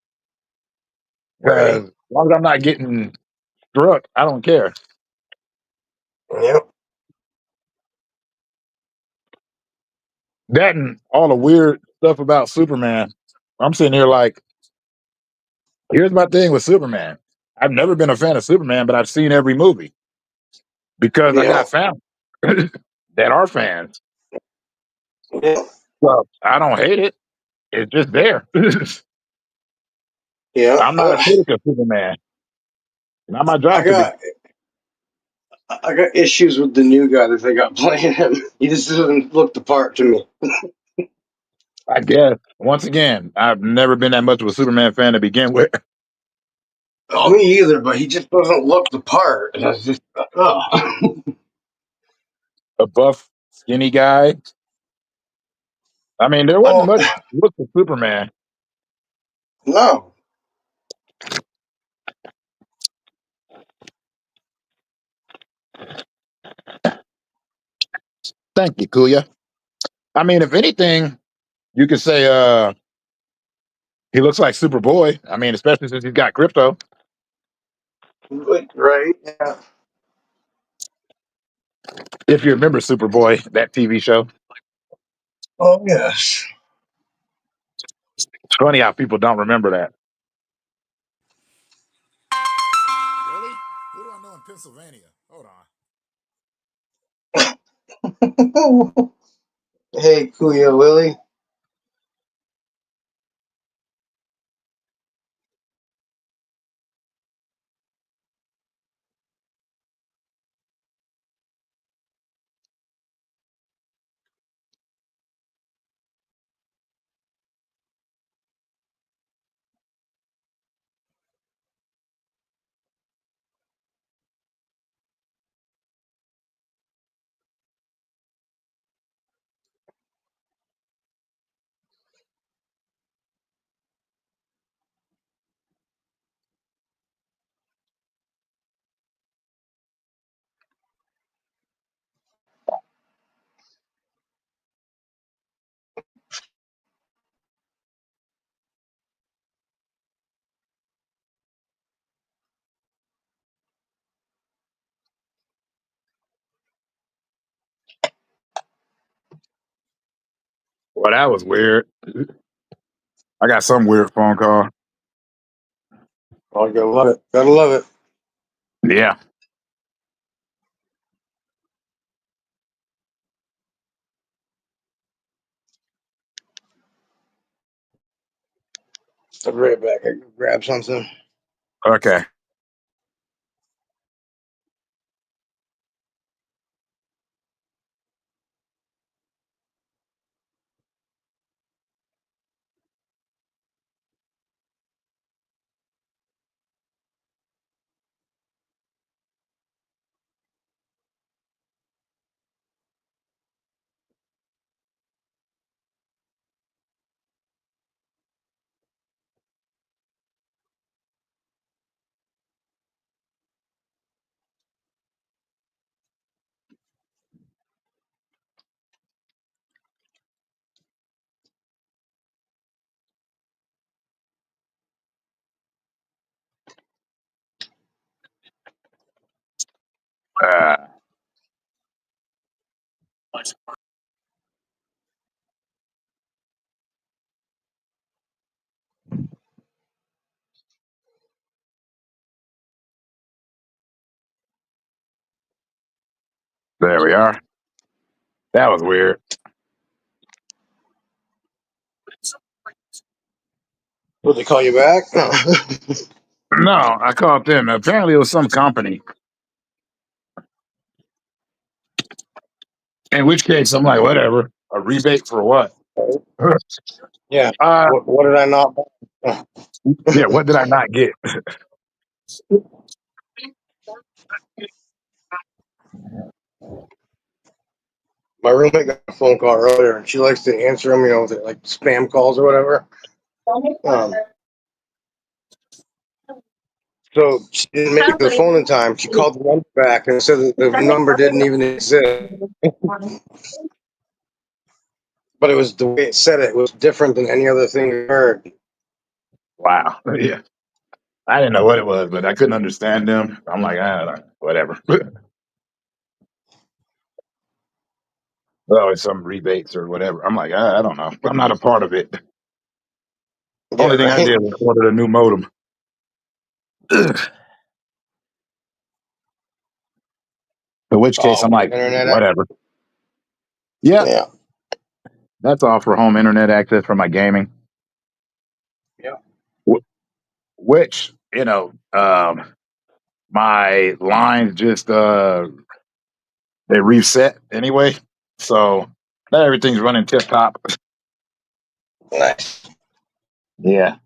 Right. because as long as I'm not getting struck, I don't care. Yep. That and all the weird stuff about Superman. I'm sitting here like, here's my thing with Superman. I've never been a fan of Superman, but I've seen every movie because I got Yep. family that are fans. Yep. So I don't hate it. It's just there. Yeah. I'm not a critic of Superman. Not my I job to be. got I got issues with the new guy that they got playing him. He just doesn't look the part to me. I guess. Once again, I've never been that much of a Superman fan to begin with. Oh, me either, but he just doesn't look the part. And it's just, A buff, skinny guy. I mean, there wasn't oh, much look to Superman. no. Thank you, Kuya. I mean, if anything, you could say he looks like Superboy. I mean, especially since he's got crypto. Right? Yeah. If you remember Superboy, that TV show. Oh, yes. It's funny how people don't remember that. Really? Who do I know in Pennsylvania? Hold on. Hey, Kuya Willie. Well, that was weird. I got some weird phone call. Oh, you gotta love it. Gotta love it. Yeah. I'll be right back. I go grab something. Okay. Uh, there we are. That was weird. Will they call you back? No. No, I called them. Apparently, it was some company. In which case, I'm like, whatever. A rebate for what? Yeah. uh, What did I not buy? yeah. What did I not get? My roommate got a phone call earlier, and she likes to answer them, they're like spam calls or whatever. Um, so she didn't make it to the phone in time. She called the number back and said that the number didn't even exist, but it was the way it said it was different than any other thing we heard. Wow. Yeah. I didn't know what it was, but I couldn't understand them. I'm like, whatever. Oh, it's some rebates or whatever. I'm like, I don't know. I'm not a part of it. Yeah, Only thing I right. did was order a new modem. In which case, I'm Oh, like, internet. whatever. Yeah, Yeah, that's all for home internet access for my gaming. yeah. Wh- Which, my lines just they reset anyway, so not everything's running tip top. Nice. Yeah,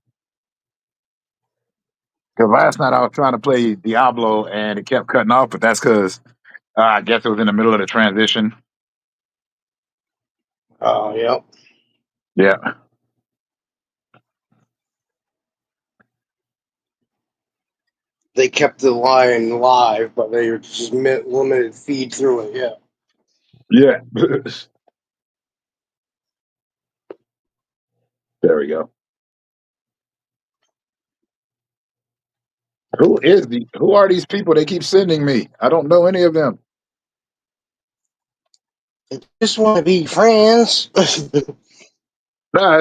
because last night I was trying to play Diablo and it kept cutting off, but that's because I guess it was in the middle of the transition. Oh, yep. Yeah, They kept the line live, but they were just limited feed through it. Yeah. yeah. There we go. Who are these people they keep sending me? I don't know any of them. Just want to be friends. No,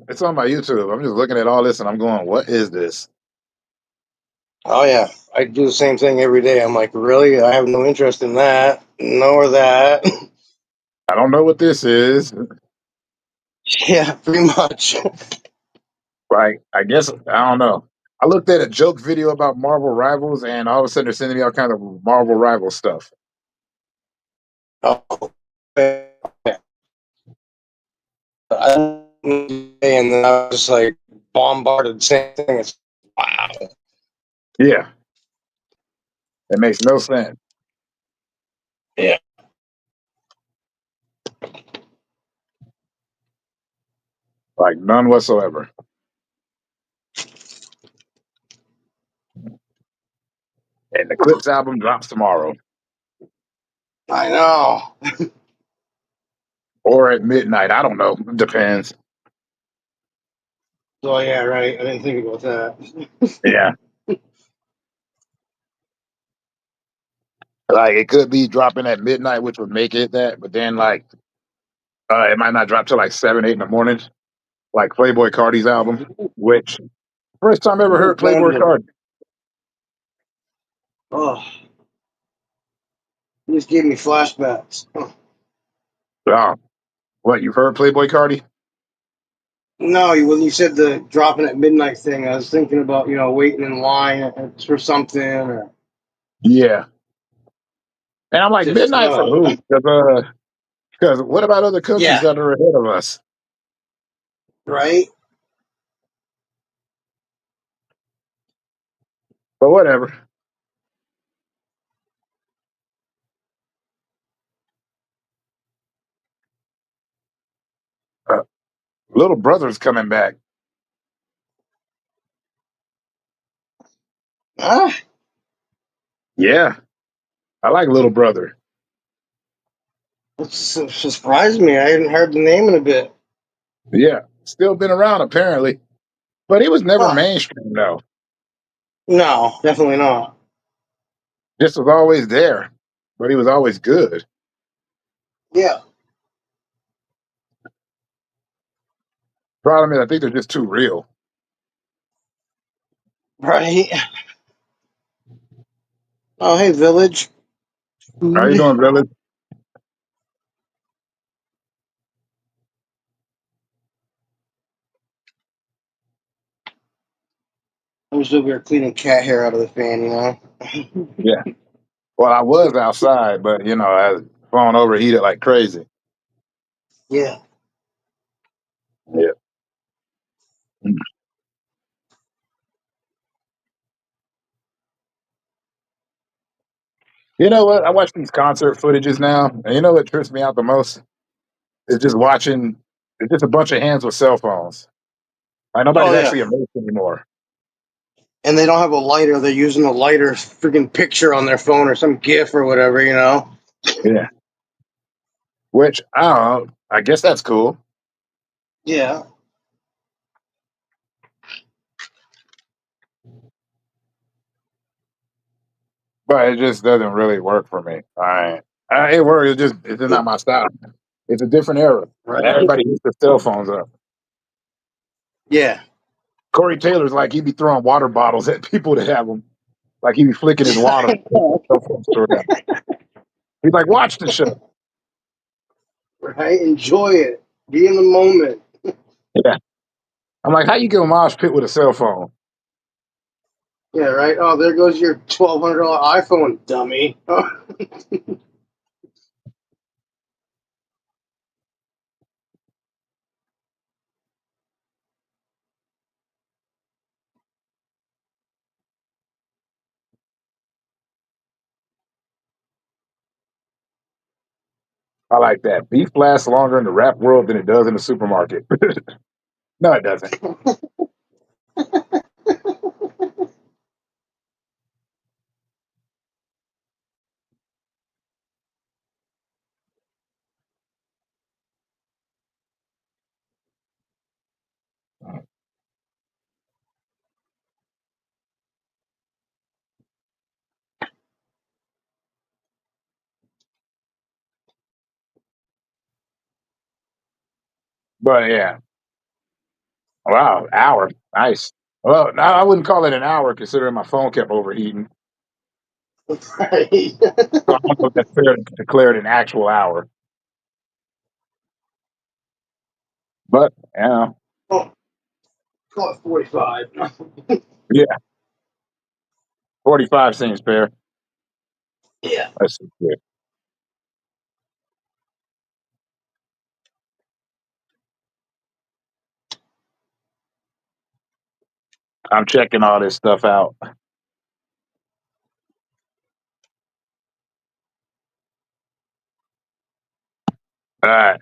it's on my YouTube. I'm just looking at all this and I'm going, what is this? Oh yeah, I do the same thing every day. I'm like, really? I have no interest in that, nor that. I don't know what this is. Yeah, pretty much. Like, I guess I don't know. I looked at a joke video about Marvel Rivals, and all of a sudden they're sending me all kind of Marvel Rival stuff. Oh, yeah. And then I was just like bombarded. Same thing. It's wow. Yeah, it makes no sense. Yeah. Like none whatsoever. And the Clips album drops tomorrow I know. or at midnight. I don't know. Depends. Oh yeah, right. I didn't think about that. Yeah. Like it could be dropping at midnight, which would make it that, but then like it might not drop till like 7, 8 in the morning, like Playboy Cardi's album, which first time I ever Oh heard Playboy God. Cardi. Oh, you just gave me flashbacks. Oh. Oh, what you've heard Playboy Cardi? No, when you said the dropping at midnight thing, I was thinking about waiting in line for something or Yeah. And I'm like, just midnight for who? Because what about other countries yeah, that are ahead of us? right. But whatever. Uh, Little Brother's coming back. Ah, Yeah. I like Little Brother. it surprised me. I hadn't heard the name in a bit. Yeah. Still been around apparently. But he was never Huh. mainstream though. No, definitely not. Just was always there. But he was always good. Yeah, Problem is I think they're just too real. right. Oh, hey, Village. How you Food. doing, Village? I'm just over here cleaning cat hair out of the fan. Yeah. Well, I was outside, but I phone overheated like crazy. Yeah. Yeah. You know what? I watch these concert footages now, and you know what trips me out the most? It's just watching. It's just a bunch of hands with cell phones. Like Oh nobody's yeah. actually immersed anymore. And they don't have a lighter. They're using a lighter freaking picture on their phone or some GIF or whatever. Yeah. Which I don't know. I guess that's cool, Yeah. but it just doesn't really work for me. It works. It's just not my style. It's a different era, and Right. everybody hits their cell phones up. Yeah. Corey Taylor's like he be throwing water bottles at people to have them. Like he be flicking his water. Cell phones toward them. He's like, watch the show. Right. Enjoy it. Be in the moment. Yeah. I'm like, how you get a mosh pit with a cell phone? Yeah. Right. Oh, there goes your $1,200 iPhone, dummy. I like that. Beef lasts longer in the rap world than it does in the supermarket. No, it doesn't. But yeah. Wow, hour. Nice. Well, no, I wouldn't call it an hour considering my phone kept overheating. Right. So I don't know if that's fair to declare it an actual hour. But you know, Oh, call it 45. yeah, 45 seems fair. Yeah. Let's see here. I'm checking all this stuff out.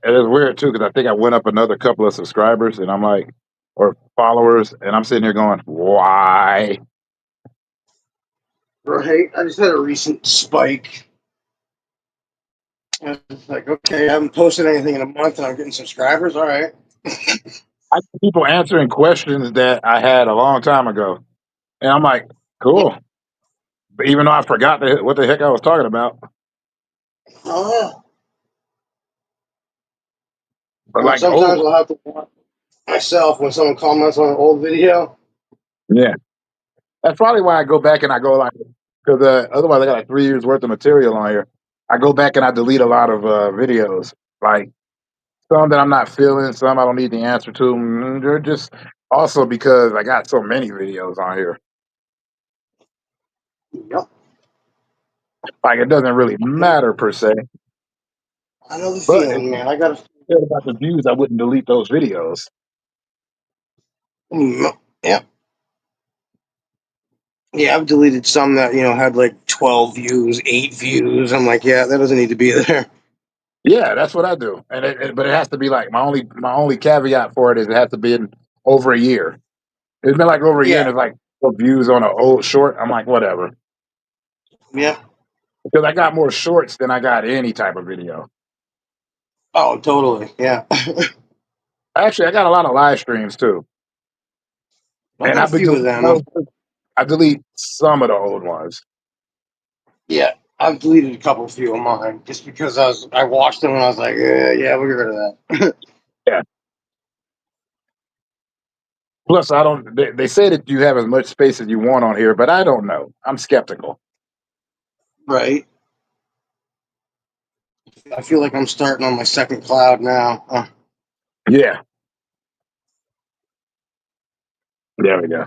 It is weird too because I think I went up another couple of subscribers, and I'm like, or followers, and I'm sitting here going, why? Right. I just had a recent spike. I was like, okay, I haven't posted anything in a month and I'm getting subscribers. All right. I get people answering questions that I had a long time ago, and I'm like, cool. But even though I forgot what the heck I was talking about, Oh, but yeah. like, Sometimes oh, I'll have to watch myself when someone comments on an old video. yeah, that's probably why I go back and I go like, because otherwise I got like 3 years worth of material on here. I go back and I delete a lot of videos, like some that I'm not feeling, some I don't need the answer to. They're just also because I got so many videos on here. Yep. Like it doesn't really matter per se, I know the but if feeling, man. I got to. cared about the views, I wouldn't delete those videos. Yep. Yeah, I've deleted some that, had like 12 views, 8 views. I'm like, yeah, that doesn't need to be there. Yeah, that's what I do, and but it has to be like my only caveat for it is it has to be in over a year. It's been like over a year, and Yeah. it's like views on an old short. I'm like, whatever, Yeah. because I got more shorts than I got any type of video. Oh, totally. Yeah. Actually, I got a lot of live streams too, I and got a I've been few of deleting them. those. I delete some of the old ones. Yeah. I've deleted a couple few of mine just because I watched them and I was like, yeah, we'll get rid of that. Yeah. Plus, I don't. They say that you have as much space as you want on here, but I don't know. I'm skeptical. Right. I feel like I'm starting on my second cloud now. Yeah. There we go.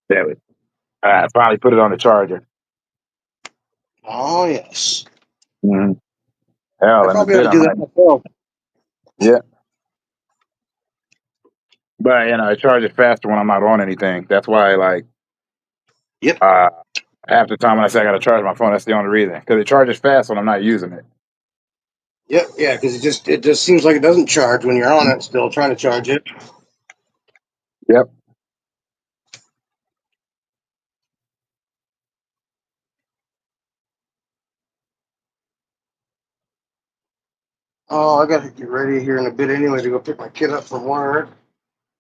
There we. I finally put it on the charger. Oh, yes. Mm-hmm. I Hell, in a probably ought bit to I do might. that myself. Yeah, but I charge it faster when I'm not on anything. That's why, like, Yep. uh, half the time when I say I got to charge my phone, that's the only reason because it charges fast when I'm not using it. Yep. Yeah, because it just seems like it doesn't charge when you're on it still trying to charge it. Yep. Oh, I got to get ready here in a bit anyway to go pick my kid up from work.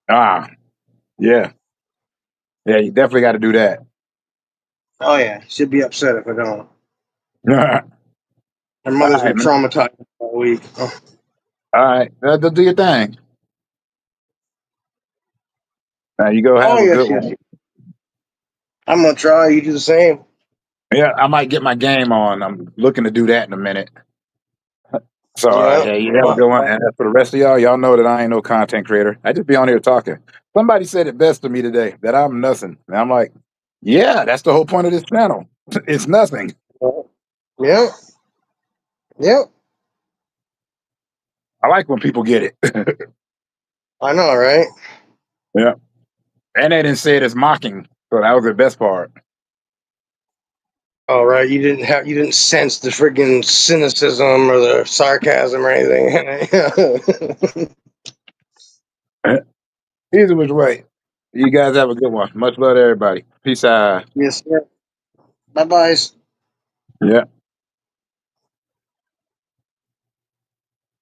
Ah. Yeah. Yeah. You definitely got to do that. Oh, yeah. She'll be upset if I don't. All Her mother's right, been man. traumatized all week. Oh, All right. Do your thing. Now you go oh have a yes, good yes. one. I'm going to try. You do the same. Yeah, I might get my game on. I'm looking to do that in a minute. So Yeah. yeah, you have a good one. And for the rest of y'all know that I ain't no content creator. I just be on here talking. Somebody said it best to me today that I'm nothing. And I'm like, yeah, that's the whole point of this channel. It's nothing. Yep. Yep. I like when people get it. I know, right? Yeah. And they didn't say it as mocking. So that was the best part. All right. You didn't sense the friggin' cynicism or the sarcasm or anything. Either which way. You guys have a good one. Much love to everybody. Peace out. Yes, sir. Bye bye. Yeah.